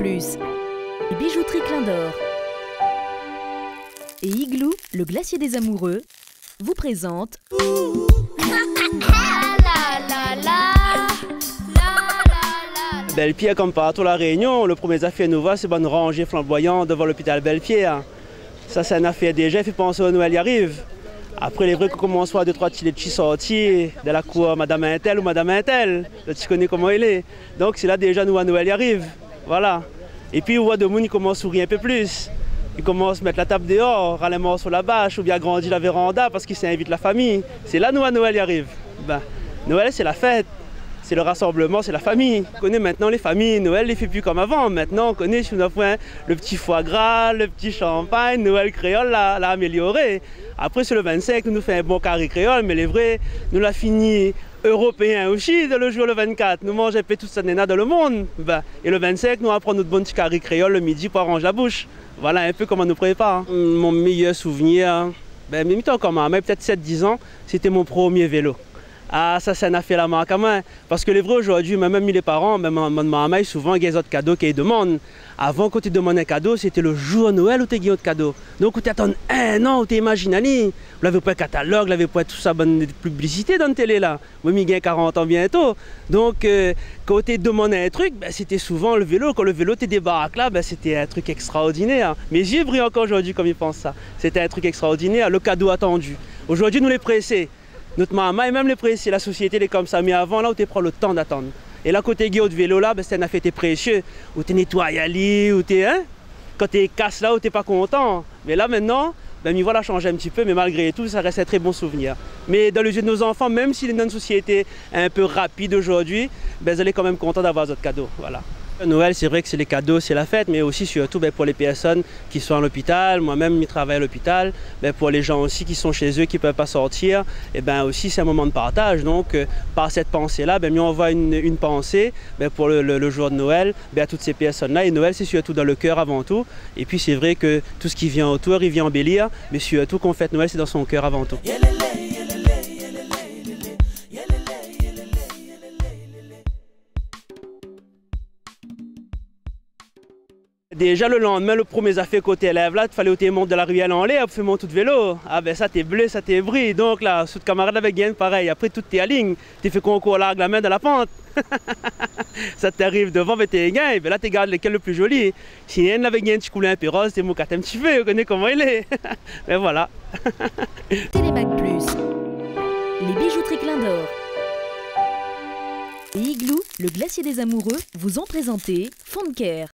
Plus, Bijouterie Clin d'Or et Igloo, le glacier des amoureux, vous présente Belle-Pierre, comme partout la Réunion, le premier affaire nous voit, c'est une rangée flamboyante devant l'hôpital Belle-Pierre. Ça, c'est une affaire déjà, il fait penser au Noël y arrive. Après, les vrais qu'on commence à voir 2-3 petits sortis de la cour Madame Intel ou Madame Intel. Tu connais comment il est. Donc, c'est là déjà, nous, à Noël y arrive. Voilà. Et puis, on voit de monde, il commence à sourire un peu plus. Il commence à mettre la table dehors, râler mort sur la bâche, ou bien agrandir la véranda parce qu'il s'invite la famille. C'est là, nous, à Noël y arrive. Ben, Noël, c'est la fête. C'est le rassemblement, c'est la famille. On connaît maintenant les familles. Noël ne les fait plus comme avant. Maintenant, on connaît sur notre point le petit foie gras, le petit champagne. Noël créole l'a amélioré. Après, sur le 25, nous fait un bon carré créole, mais les vrais, nous l'a fini européen aussi le jour le 24. Nous mangeons un peu toute cette néna dans le monde. Et le 25, nous apprenons notre bon petit carré créole le midi pour arranger la bouche. Voilà un peu comment on nous prépare. Mon meilleur souvenir, même encore maman, peut-être 7-10 ans, c'était mon premier vélo. Ah, ça a fait la marque à moi. Parce que les vrais aujourd'hui, même les parents, même maman, souvent, il y a des autres cadeaux qu'ils demandent. Avant, quand tu demandes un cadeau, c'était le jour de Noël où tu as un autre cadeau. Donc, tu attends un an, où tu imagines, vous n'avez pas un catalogue, vous n'avez pas tout ça, bonne publicité dans la télé là. Moi, il y a 40 ans bientôt. Donc, quand tu demandais un truc, c'était souvent le vélo. Quand le vélo te débarque là, c'était un truc extraordinaire. Mes yeux brillent encore aujourd'hui comme ils pensent ça. C'était un truc extraordinaire, le cadeau attendu. Aujourd'hui, nous les pressés. Notre maman et même les pressés, la société est comme ça. Mais avant, là où tu prends le temps d'attendre. Et là, côté de vélo, là, c'est un affaire précieux. Où tu nettoies à lit, où tu quand tu casses là, où tu n'es pas content. Mais là, maintenant, il va la changer un petit peu, mais malgré tout, ça reste un très bon souvenir. Mais dans les yeux de nos enfants, même si notre société est un peu rapide aujourd'hui, vous allez quand même content d'avoir votre cadeau. Voilà. Noël, c'est vrai que c'est les cadeaux, c'est la fête, mais aussi surtout pour les personnes qui sont à l'hôpital. Moi-même, je travaille à l'hôpital. Pour les gens aussi qui sont chez eux, qui ne peuvent pas sortir, et aussi c'est un moment de partage. Donc, par cette pensée-là, on envoie une pensée pour le jour de Noël à toutes ces personnes-là. Et Noël, c'est surtout dans le cœur avant tout. Et puis, c'est vrai que tout ce qui vient autour, il vient embellir. Mais surtout qu'on fête Noël, c'est dans son cœur avant tout. Déjà le lendemain, le premier affaire côté élève là, il fallait que tu montes de la ruelle en l'air pour faire monter tout vélo. Ah ça t'es bleu, ça t'est bris. Donc là, sous camarade avec gain pareil. Après tout t'es à ligne, tu fais concours là avec la main dans la pente. Ça t'arrive devant, t'es gain, et là tu gardes lequel le plus joli. Si y en avait gain, tu coules un peu rose, t'es moucaté un petit peu, on connaît comment il est. Mais voilà. Télémac Plus, les bijouteries Clin d'Or et Igloo, le glacier des amoureux, vous ont présenté Fond de Care.